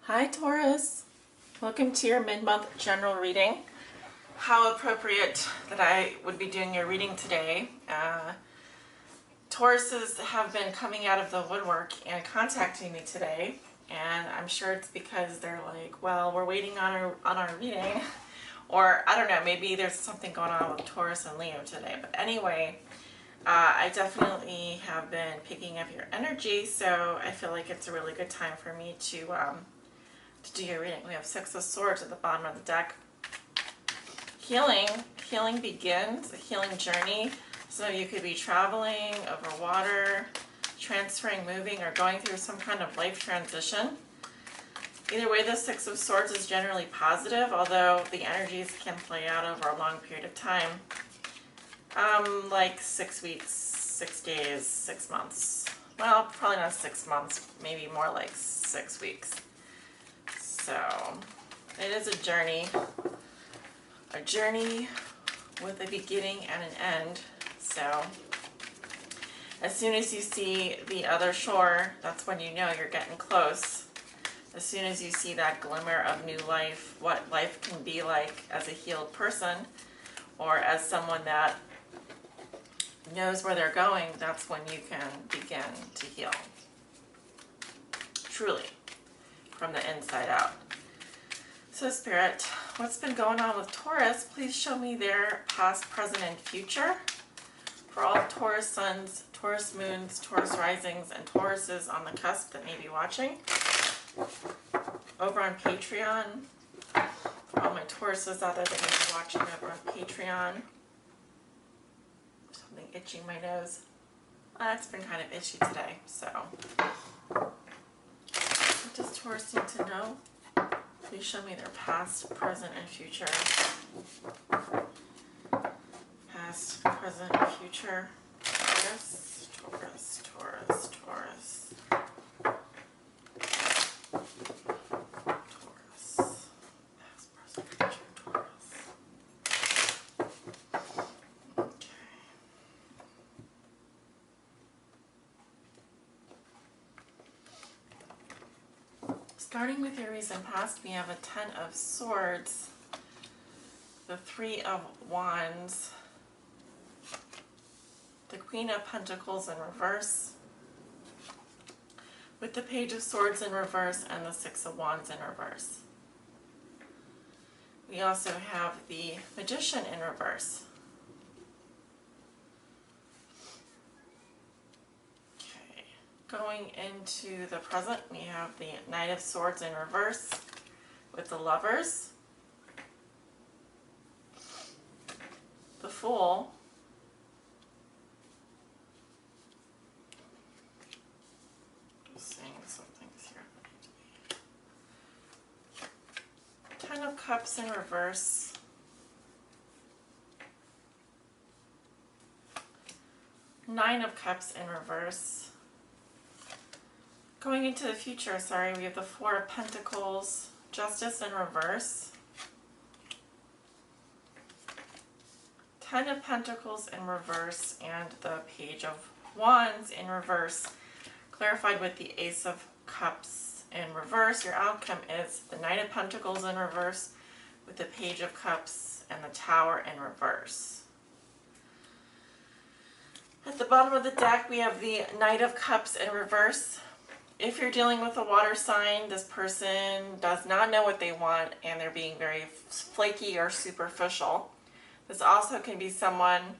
Hi Taurus, welcome to your mid-month general reading. How appropriate that I would be doing your reading today. Tauruses have been coming out of the woodwork and contacting me today, and I'm sure it's because they're like, well, we're waiting on our reading, or I don't know, maybe there's something going on with Taurus and Leo today. But anyway, I definitely have been picking up your energy, so I feel like it's a really good time for me to do your reading. We have Six of Swords at the bottom of the deck. Healing begins, a healing journey. So you could be traveling over water, transferring, moving, or going through some kind of life transition. Either way, the Six of Swords is generally positive, although the energies can play out over a long period of time. Like 6 weeks, 6 days, 6 months. Well, probably not 6 months, maybe more like 6 weeks. So it is a journey with a beginning and an end. So as soon as you see the other shore, that's when you know you're getting close. As soon as you see that glimmer of new life, what life can be like as a healed person or as someone that knows where they're going, that's when you can begin to heal. Truly. From the inside out. So Spirit, what's been going on with Taurus? Please show me their past, present, and future for all Taurus suns, Taurus moons, Taurus risings, and Tauruses on the cusp that may be watching. Over on Patreon, for all my Tauruses out there that may be watching over on Patreon. Something itching my nose. It's been kind of itchy today, so. What does Taurus need to know? Please show me their past, present, and future. Past, present, and future. Taurus, Taurus, Taurus, Taurus. Taurus. Past, present, future, Taurus. Okay. Starting with your recent past, we have a Ten of Swords, the Three of Wands, the Queen of Pentacles in reverse, with the Page of Swords in reverse and the Six of Wands in reverse. We also have the Magician in reverse. Going into the present, we have the Knight of Swords in reverse with the Lovers, the Fool, just seeing some things here, Ten of Cups in reverse, Nine of Cups in reverse. Going into the future, we have the Four of Pentacles, Justice in reverse, Ten of Pentacles in reverse, and the Page of Wands in reverse, clarified with the Ace of Cups in reverse. Your outcome is the Knight of Pentacles in reverse with the Page of Cups and the Tower in reverse. At the bottom of the deck, we have the Knight of Cups in reverse. If you're dealing with a water sign, this person does not know what they want and they're being very flaky or superficial. This also can be someone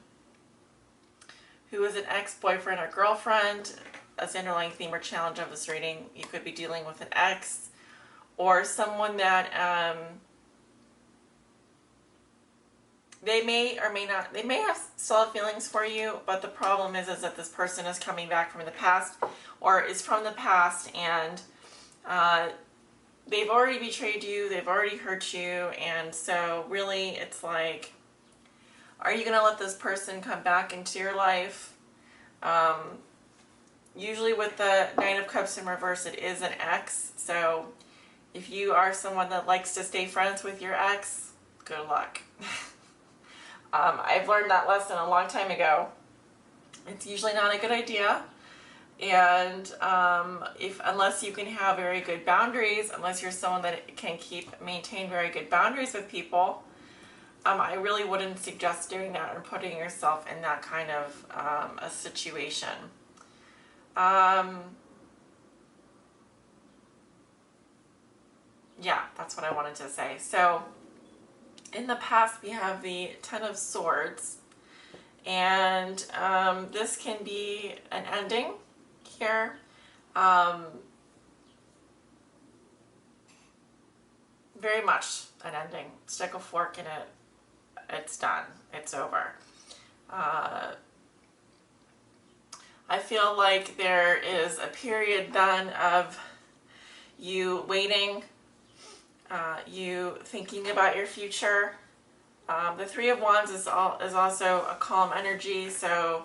who is an ex-boyfriend or girlfriend. As the underlying theme or challenge of this reading, you could be dealing with an ex or someone that they may or may not, they may have solid feelings for you, but the problem is that this person is coming back from the past or is from the past, and they've already betrayed you, they've already hurt you, and so really it's like, are you going to let this person come back into your life? Usually with the Nine of Cups in reverse, it is an ex, so if you are someone that likes to stay friends with your ex, good luck. I've learned that lesson a long time ago. It's usually not a good idea. And unless you can have very good boundaries, unless you're someone that can maintain very good boundaries with people, I really wouldn't suggest doing that or putting yourself in that kind of a situation. Yeah, that's what I wanted to say. So in the past, we have the Ten of Swords, and this can be an ending here. Very much an ending. Stick a fork in it. It's done. It's over. I feel like there is a period then of you waiting, you thinking about your future. The Three of Wands is also a calm energy, so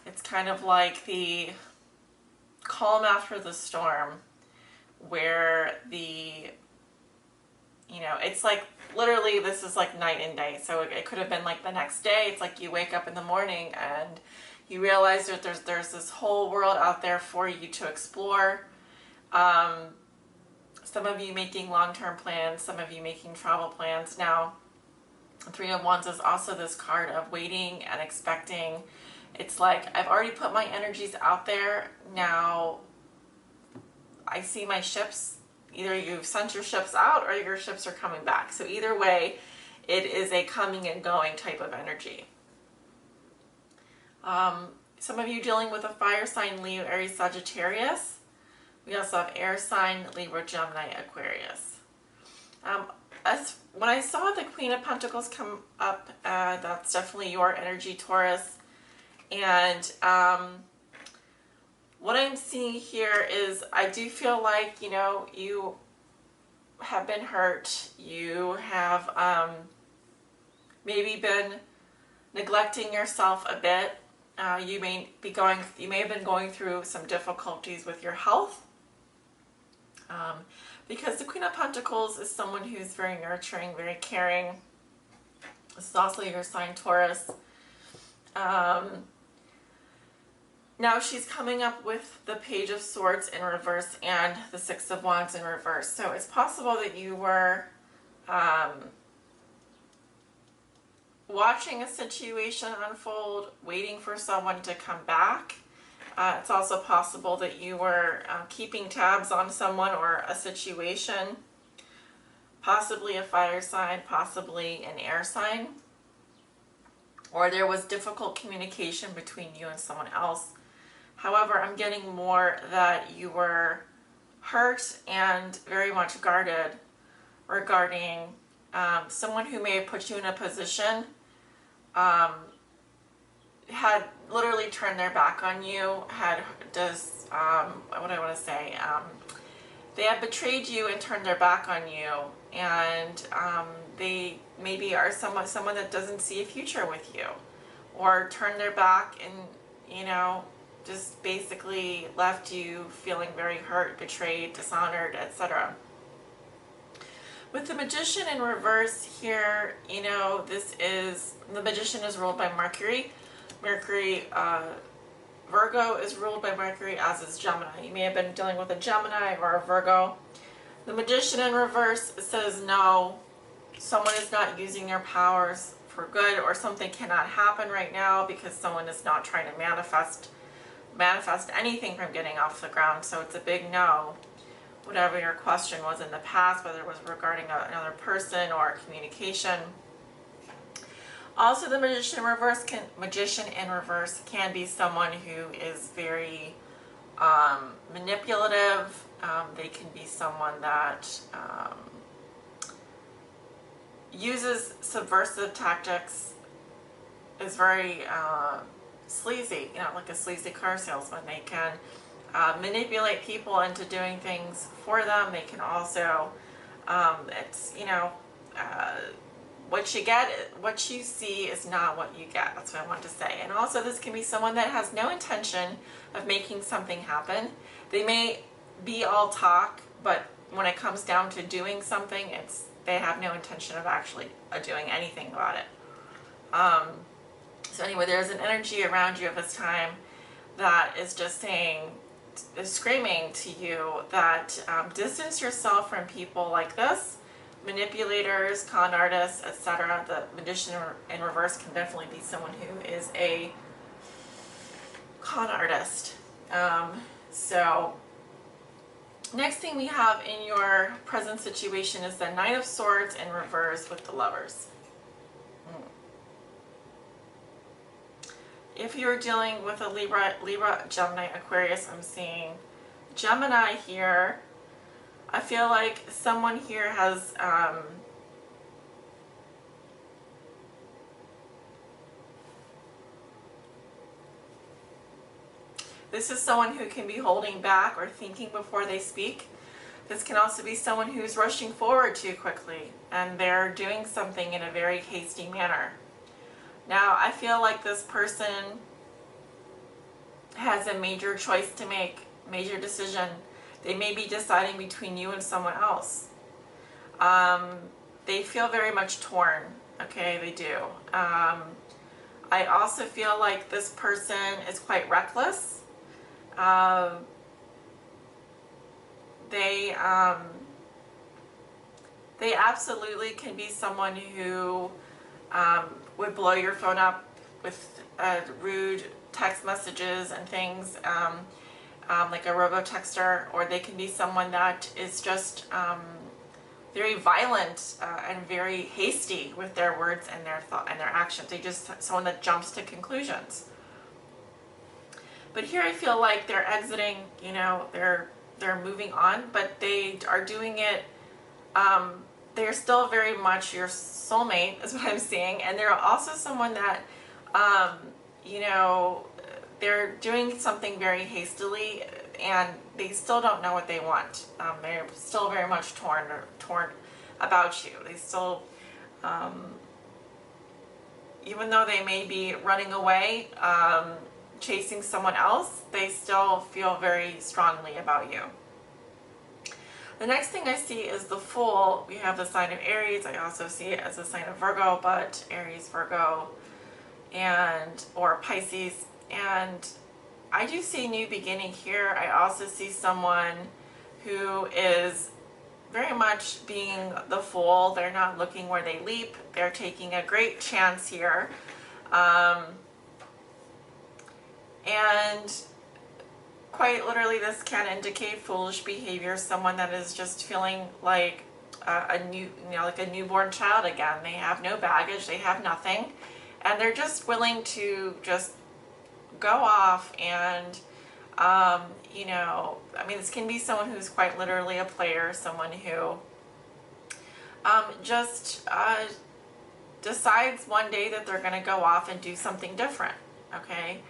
it's kind of like the calm after the storm, where it's like literally this is like night and day. So it could have been like the next day. It's like you wake up in the morning and you realize that there's this whole world out there for you to explore. Some of you making long-term plans, some of you making travel plans. Now, Three of Wands is also this card of waiting and expecting. It's like, I've already put my energies out there. Now, I see my ships. Either you've sent your ships out or your ships are coming back. So either way, it is a coming and going type of energy. Some of you dealing with a fire sign, Leo, Aries, Sagittarius. We also have air sign, Libra, Gemini, Aquarius. When I saw the Queen of Pentacles come up, that's definitely your energy, Taurus. And what I'm seeing here is I do feel like, you have been hurt. You have maybe been neglecting yourself a bit. You may have been going through some difficulties with your health. Because the Queen of Pentacles is someone who's very nurturing, very caring. This is also your sign, Taurus. Now she's coming up with the Page of Swords in reverse and the Six of Wands in reverse. So it's possible that you were watching a situation unfold, waiting for someone to come back. It's also possible that you were keeping tabs on someone or a situation, possibly a fire sign, possibly an air sign, or there was difficult communication between you and someone else. However, I'm getting more that you were hurt and very much guarded regarding someone who may have put you in a position, had literally turned their back on you, they have betrayed you and turned their back on you, and they maybe are someone that doesn't see a future with you, or turned their back and, just basically left you feeling very hurt, betrayed, dishonored, etc. With the Magician in reverse here, the Magician is ruled by Mercury. Virgo is ruled by Mercury, as is Gemini. You may have been dealing with a Gemini or a Virgo. The Magician in reverse says no, someone is not using their powers for good, or something cannot happen right now because someone is not trying to manifest anything from getting off the ground. So it's a big no. Whatever your question was in the past, whether it was regarding another person or communication. Also, the Magician in reverse can be someone who is very manipulative. They can be someone that uses subversive tactics, is very sleazy, like a sleazy car salesman. They can manipulate people into doing things for them. They can also, what you see is not what you get. That's what I want to say. And also, this can be someone that has no intention of making something happen. They may be all talk, but when it comes down to doing something, they have no intention of actually doing anything about it. So anyway, there's an energy around you at this time that is just saying, is screaming to you that distance yourself from people like this, manipulators, con artists, etc. The magician in reverse can definitely be someone who is a con artist. So next thing we have in your present situation is the Knight of Swords in reverse with the Lovers. If you're dealing with a Libra, Gemini, Aquarius, I'm seeing Gemini here. I feel like someone here has this is someone who can be holding back or thinking before they speak. This can also be someone who's rushing forward too quickly and they're doing something in a very hasty manner. Now, I feel like this person has a major choice to make, major decision. They may be deciding between you and someone else. They feel very much torn, okay, they do. I also feel like this person is quite reckless. They absolutely can be someone who would blow your phone up with rude text messages and things, like a robo-texter, or they can be someone that is just very violent and very hasty with their words and their thought and their actions. They just someone that jumps to conclusions. But here I feel like they're exiting, you know, they're moving on, but they are doing it, they're still very much your soulmate is what I'm seeing, and they're also someone that, you know, they're doing something very hastily and they still don't know what they want. They're still very much torn about you. They still, even though they may be running away, chasing someone else, they still feel very strongly about you. The next thing I see is the Fool. We have the sign of Aries. I also see it as a sign of Virgo, but Aries, Virgo, and or Pisces. And I do see new beginning here. I also see someone who is very much being the Fool. They're not looking where they leap. They're taking a great chance here. And quite literally, this can indicate foolish behavior. Someone that is just feeling like like a newborn child again. They have no baggage. They have nothing, and they're just willing to just go off and, you know, I mean, this can be someone who's quite literally a player. Someone who just decides one day that they're going to go off and do something different. Okay.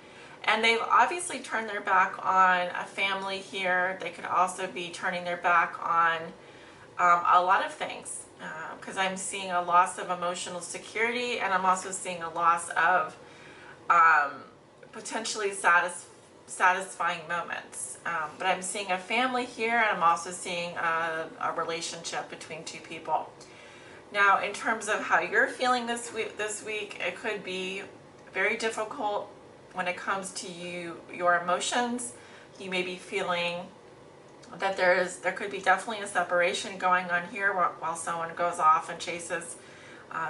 And they've obviously turned their back on a family here. They could also be turning their back on a lot of things, because I'm seeing a loss of emotional security, and I'm also seeing a loss of potentially satisfying moments. But I'm seeing a family here, and I'm also seeing a relationship between two people. Now, in terms of how you're feeling this week, it could be very difficult when it comes to your emotions. You may be feeling that there could be definitely a separation going on here while someone goes off and chases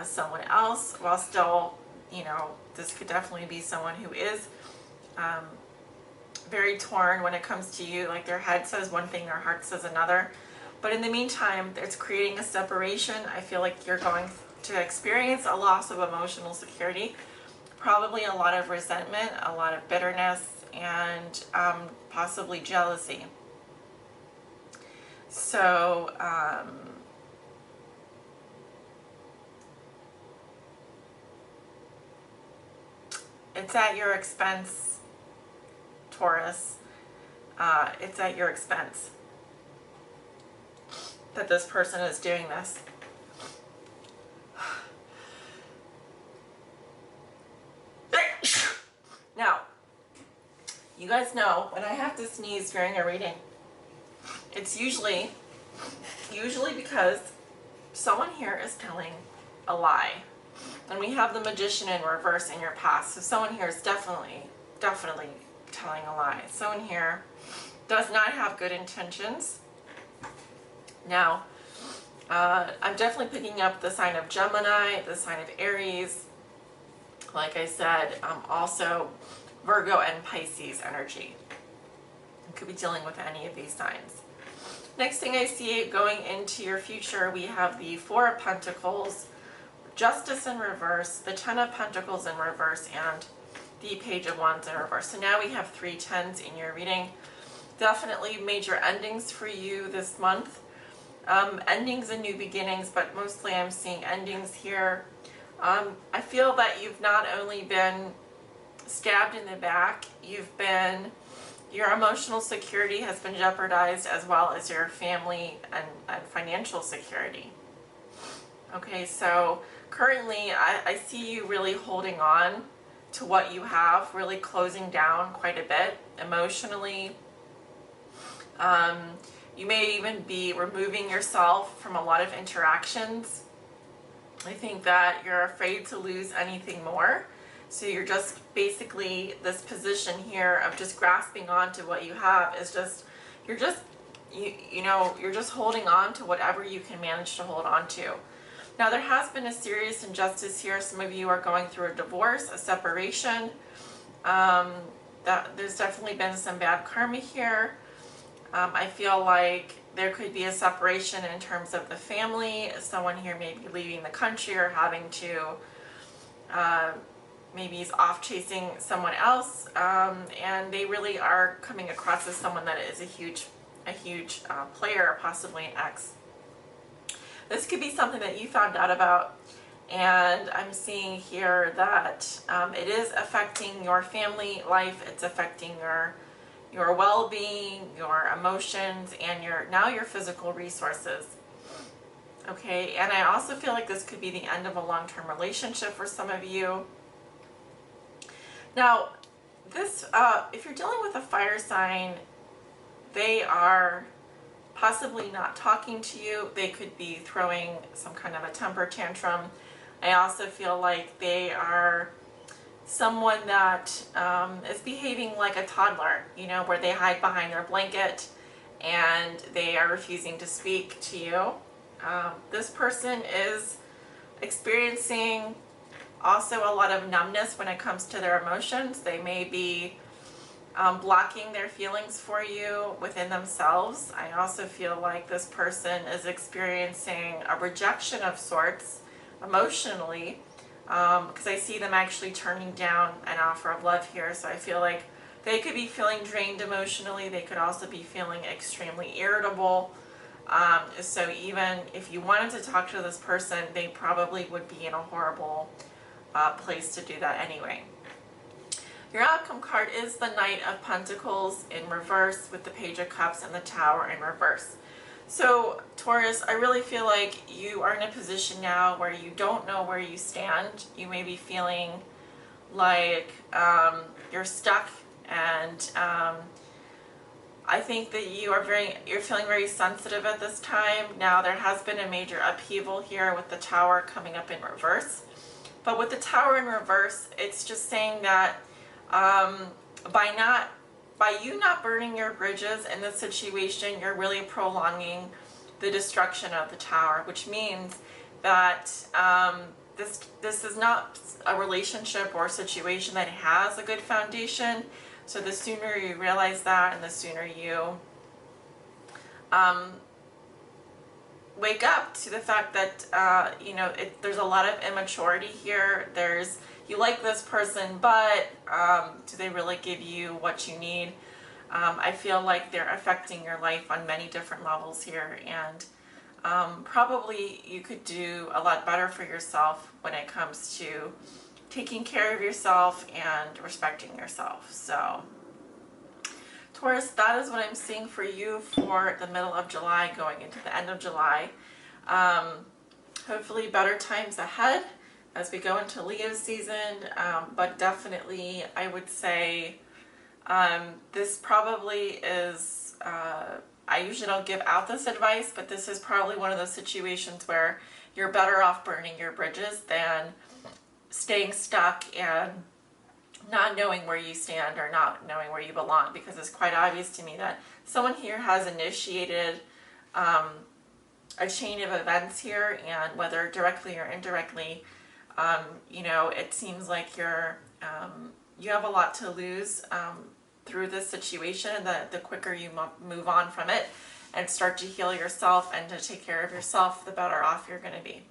someone else, while still, you know, this could definitely be someone who is very torn when it comes to you. Like their head says one thing, their heart says another. But in the meantime, it's creating a separation. I feel like you're going to experience a loss of emotional security. Probably a lot of resentment, a lot of bitterness, and possibly jealousy. So, it's at your expense, Taurus. It's at your expense that this person is doing this. Now, you guys know when I have to sneeze during a reading, it's usually because someone here is telling a lie. And we have the Magician in reverse in your past. So someone here is definitely telling a lie. Someone here does not have good intentions. Now, I'm definitely picking up the sign of Gemini, the sign of Aries. Like I said, also Virgo and Pisces energy. You could be dealing with any of these signs. Next thing I see going into your future, we have the Four of Pentacles, Justice in reverse, the Ten of Pentacles in reverse, and the Page of Wands in reverse. So now we have 3 tens in your reading. Definitely major endings for you this month. Endings and new beginnings, but mostly I'm seeing endings here. I feel that you've not only been stabbed in the back, your emotional security has been jeopardized, as well as your family and financial security. Okay, so currently I see you really holding on to what you have, really closing down quite a bit emotionally. You may even be removing yourself from a lot of interactions. I think that you're afraid to lose anything more. So you're just basically, this position here of just grasping on to what you have is just, you're just holding on to whatever you can manage to hold on to. Now there has been a serious injustice here. Some of you are going through a divorce, a separation. There's definitely been some bad karma here. I feel like there could be a separation in terms of the family. Someone here may be leaving the country or having to, maybe he's off chasing someone else, and they really are coming across as someone that is a huge player, possibly an ex. This could be something that you found out about, and I'm seeing here that it is affecting your family life. It's affecting your well-being, your emotions, and now your physical resources. Okay, and I also feel like this could be the end of a long-term relationship for some of you. Now, this, if you're dealing with a fire sign, they are possibly not talking to you. They could be throwing some kind of a temper tantrum. I also feel like they are someone that is behaving like a toddler, you know, where they hide behind their blanket and they are refusing to speak to you. This person is experiencing also a lot of numbness when it comes to their emotions. They may be blocking their feelings for you within themselves. I also feel like this person is experiencing a rejection of sorts emotionally, because I see them actually turning down an offer of love here. So I feel like they could be feeling drained emotionally. They could also be feeling extremely irritable. So even if you wanted to talk to this person, they probably would be in a horrible place to do that anyway. Your outcome card is the Knight of Pentacles in reverse with the Page of Cups and the Tower in reverse. So Taurus, I really feel like you are in a position now where you don't know where you stand. You may be feeling like you're stuck, and I think that you're feeling very sensitive at this time. Now there has been a major upheaval here with the Tower coming up in reverse. But with the Tower in reverse, it's just saying that by you not burning your bridges in this situation, you're really prolonging the destruction of the Tower, which means that this is not a relationship or a situation that has a good foundation. So the sooner you realize that, and the sooner you wake up to the fact that there's a lot of immaturity here. You like this person, but do they really give you what you need? I feel like they're affecting your life on many different levels here, and probably you could do a lot better for yourself when it comes to taking care of yourself and respecting yourself. So Taurus, that is what I'm seeing for you for the middle of July going into the end of July. Hopefully better times ahead as we go into Leo season, but definitely I would say this probably is, I usually don't give out this advice, but this is probably one of those situations where you're better off burning your bridges than staying stuck and not knowing where you stand or not knowing where you belong, because it's quite obvious to me that someone here has initiated a chain of events here, and whether directly or indirectly, you know, it seems like you have a lot to lose through this situation. The quicker you move on from it and start to heal yourself and to take care of yourself, the better off you're going to be.